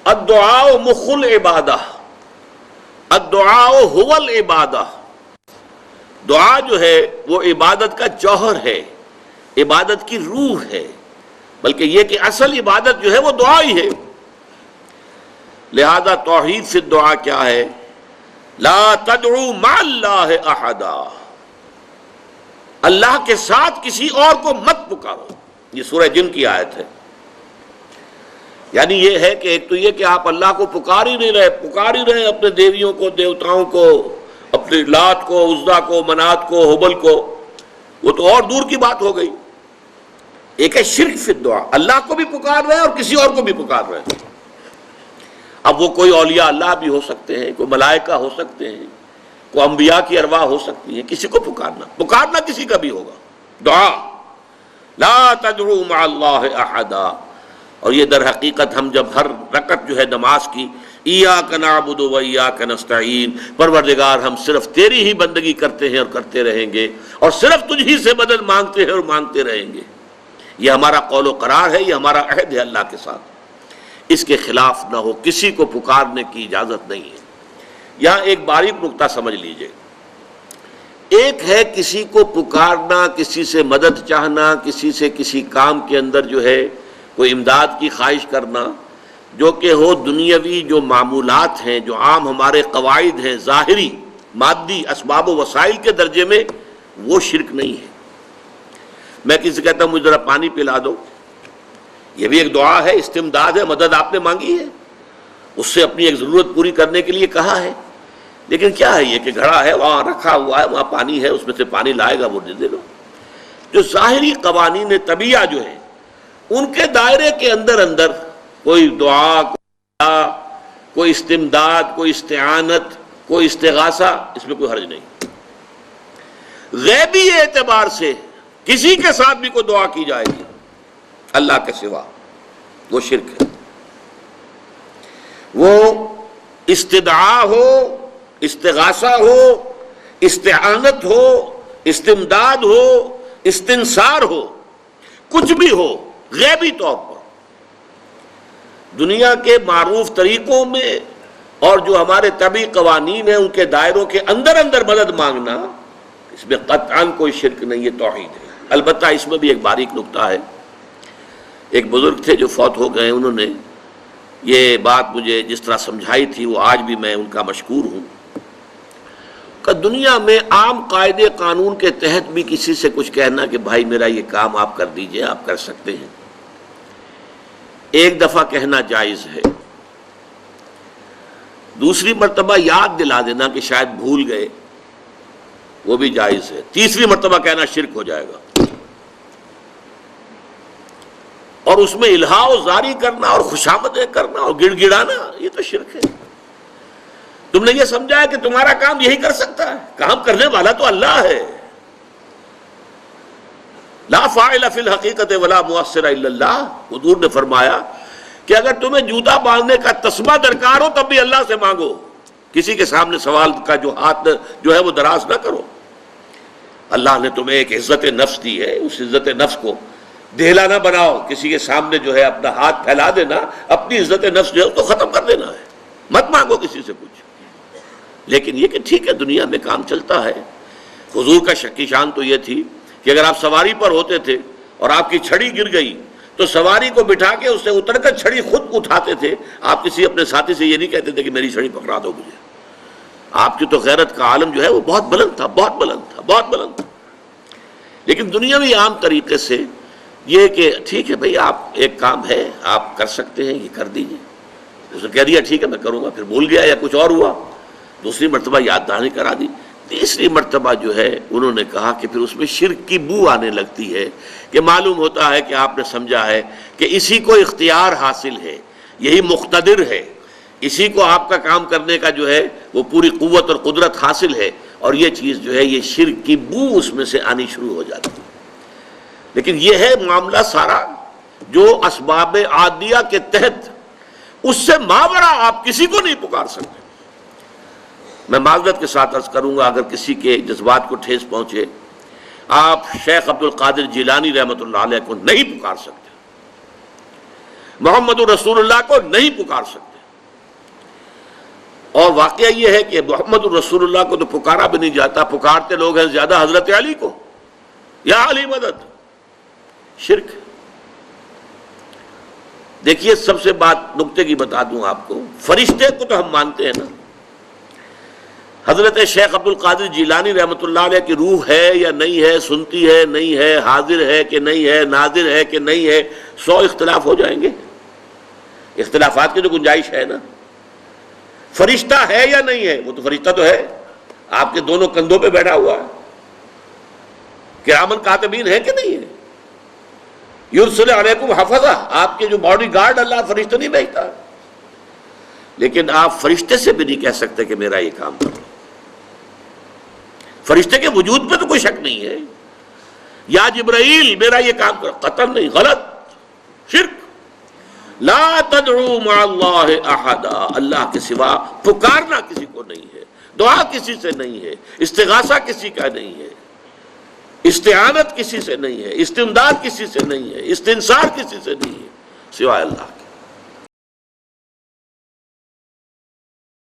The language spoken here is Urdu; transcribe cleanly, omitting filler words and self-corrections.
الدعاء مخ العبادہ، الدعاء هو العبادہ، دعا جو ہے وہ عبادت کا جوہر ہے، عبادت کی روح ہے، بلکہ یہ کہ اصل عبادت جو ہے وہ دعا ہی ہے۔ لہذا توحید فی الدعا کیا ہے؟ لا تدعو مع اللہ احدا، اللہ کے ساتھ کسی اور کو مت پکارو۔ یہ سورہ جن کی آیت ہے۔ یعنی یہ ہے کہ ایک تو یہ کہ آپ اللہ کو پکار ہی رہے اپنے دیویوں کو، دیوتاؤں کو، اپنے لات کو، عزا کو، منات کو، حبل کو، وہ تو اور دور کی بات ہو گئی۔ ایک ہے شرک فی الدعا، اللہ کو بھی پکار رہے ہیں اور کسی اور کو بھی پکار رہے ہیں۔ اب وہ کوئی اولیاء اللہ بھی ہو سکتے ہیں، کوئی ملائکہ ہو سکتے ہیں، کوئی انبیاء کی ارواح ہو سکتی ہیں، کسی کو پکارنا کسی کا بھی ہوگا۔ دعا لا تدعو مع اللہ احدا، اور یہ در حقیقت ہم جب ہر رکعت جو ہے نماز کی ایاک نعبد و ایاک نستعین، پروردگار ہم صرف تیری ہی بندگی کرتے ہیں اور کرتے رہیں گے، اور صرف تجھ ہی سے مدد مانگتے ہیں اور مانگتے رہیں گے، یہ ہمارا قول و قرار ہے، یہ ہمارا عہد ہے اللہ کے ساتھ، اس کے خلاف نہ ہو، کسی کو پکارنے کی اجازت نہیں ہے۔ یہاں ایک باریک نکتہ سمجھ لیجئے، ایک ہے کسی کو پکارنا، کسی سے مدد چاہنا، کسی سے کسی کام کے اندر جو ہے کوئی امداد کی خواہش کرنا، جو کہ ہو دنیاوی جو معمولات ہیں، جو عام ہمارے قواعد ہیں، ظاہری مادی اسباب و وسائل کے درجے میں، وہ شرک نہیں ہے۔ میں کسی سے کہتا ہوں مجھے ذرا پانی پلا دو، یہ بھی ایک دعا ہے، استمداد ہے، مدد آپ نے مانگی ہے، اس سے اپنی ایک ضرورت پوری کرنے کے لیے کہا ہے، لیکن کیا ہے یہ کہ گھڑا ہے وہاں رکھا ہوا ہے، وہاں پانی ہے، اس میں سے پانی لائے گا وہ دے دو۔ جو ظاہری قوانین طبیعہ جو ہیں ان کے دائرے کے اندر کوئی دعا، کوئی استمداد، کوئی استعانت، کوئی استغاثہ، اس میں کوئی حرج نہیں۔ غیبی اعتبار سے کسی کے ساتھ بھی کوئی دعا کی جائے گی اللہ کے سوا، وہ شرک ہے۔ وہ استدعا ہو، استغاثہ ہو، استعانت ہو، استمداد ہو، استنصار ہو، کچھ بھی ہو، غیبی طور پر دنیا کے معروف طریقوں میں اور جو ہمارے طبعی قوانین ہیں ان کے دائروں کے اندر مدد مانگنا، اس میں قطعاً کوئی شرک نہیں، یہ توحید ہے۔ البتہ اس میں بھی ایک باریک نکتہ ہے۔ ایک بزرگ تھے جو فوت ہو گئے، انہوں نے یہ بات مجھے جس طرح سمجھائی تھی وہ آج بھی میں ان کا مشکور ہوں کہ دنیا میں عام قاعدے قانون کے تحت بھی کسی سے کچھ کہنا کہ بھائی میرا یہ کام آپ کر دیجئے، آپ کر سکتے ہیں، ایک دفعہ کہنا جائز ہے، دوسری مرتبہ یاد دلا دینا کہ شاید بھول گئے، وہ بھی جائز ہے، تیسری مرتبہ کہنا شرک ہو جائے گا، اور اس میں الہا و زاری کرنا اور خوشامدیں کرنا اور گڑ گڑانا، یہ تو شرک ہے۔ تم نے یہ سمجھا ہے کہ تمہارا کام یہی کر سکتا ہے، کام کرنے والا تو اللہ ہے۔ لا فاعل فی الحقیقت ولا مؤثر الا اللہ، حضور نے فرمایا کہ اگر تمہیں جوتا باندھنے کا تسمہ درکار ہو تب بھی اللہ سے مانگو، کسی کے سامنے سوال کا جو ہاتھ جو ہے وہ دراز نہ کرو۔ اللہ نے تمہیں ایک عزت نفس دی ہے، اس عزت نفس کو دہلا نہ بناؤ، کسی کے سامنے جو ہے اپنا ہاتھ پھیلا دینا، اپنی عزت نفس جو ہے اس کو ختم کر دینا ہے، مت مانگو کسی سے کچھ۔ لیکن یہ کہ ٹھیک ہے دنیا میں کام چلتا ہے۔ حضور کا شکی شان تو یہ تھی کہ اگر آپ سواری پر ہوتے تھے اور آپ کی چھڑی گر گئی تو سواری کو بٹھا کے اس سے اتر کر چھڑی خود اٹھاتے تھے، آپ کسی اپنے ساتھی سے یہ نہیں کہتے تھے کہ میری چھڑی پکڑا دو مجھے۔ آپ کی تو غیرت کا عالم جو ہے وہ بہت بلند تھا، بہت بلند تھا، بہت بلند تھا۔ لیکن دنیاوی عام طریقے سے یہ کہ ٹھیک ہے بھئی آپ ایک کام ہے آپ کر سکتے ہیں، یہ کر دیجئے، اس نے کہہ دیا ٹھیک ہے میں کروں گا، پھر بھول گیا یا کچھ اور ہوا، دوسری مرتبہ یاد دہانی کرا دی، تیسری مرتبہ جو ہے انہوں نے کہا کہ پھر اس میں شرک کی بو آنے لگتی ہے کہ معلوم ہوتا ہے کہ آپ نے سمجھا ہے کہ اسی کو اختیار حاصل ہے، یہی مقتدر ہے، اسی کو آپ کا کام کرنے کا جو ہے وہ پوری قوت اور قدرت حاصل ہے، اور یہ چیز جو ہے یہ شرک کی بو اس میں سے آنی شروع ہو جاتی ہے۔ لیکن یہ ہے معاملہ سارا جو اسباب عادیہ کے تحت، اس سے ماورا آپ کسی کو نہیں پکار سکتے۔ میں معذرت کے ساتھ عرض کروں گا اگر کسی کے جذبات کو ٹھیس پہنچے، آپ شیخ عبد القادر جیلانی رحمۃ اللہ علیہ کو نہیں پکار سکتے، محمد الرسول اللہ کو نہیں پکار سکتے. اور واقعہ یہ ہے کہ محمد الرسول اللہ کو تو پکارا بھی نہیں جاتا. پکارتے لوگ ہیں زیادہ حضرت علی کو، یا علی مدد. شرک. دیکھیے سب سے بات نکتے کی بتا دوں آپ کو، فرشتے کو تو ہم مانتے ہیں نا. حضرت شیخ عبد القادر جیلانی رحمۃ اللہ علیہ کی روح ہے یا نہیں ہے، سنتی ہے نہیں ہے، حاضر ہے کہ نہیں ہے، ناظر ہے کہ نہیں ہے، 100 اختلاف ہو جائیں گے. اختلافات کی تو گنجائش ہے نا. فرشتہ ہے یا نہیں ہے؟ وہ تو فرشتہ تو ہے، آپ کے دونوں کندھوں پہ بیٹھا ہوا ہے. کرامن کاتبین ہے کہ نہیں ہے؟ یرسل علیکم حفظہ، آپ کے جو باڈی گارڈ اللہ فرشتہ نہیں بھیجتا. لیکن آپ فرشتے سے بھی نہیں کہہ سکتے کہ میرا یہ کام کرو. فرشتے کے وجود پہ تو کوئی شک نہیں ہے. یا جبرائیل میرا یہ کام کرو، قطعاً نہیں، غلط، شرک. لا تدعو مع اللہ احدا، اللہ کے سوا پکارنا کسی کو نہیں ہے، دعا کسی سے نہیں ہے، استغاثہ کسی کا نہیں ہے، استعانت کسی سے نہیں ہے، استمداد کسی سے نہیں ہے، استنصار کسی سے نہیں ہے سوائے اللہ کے.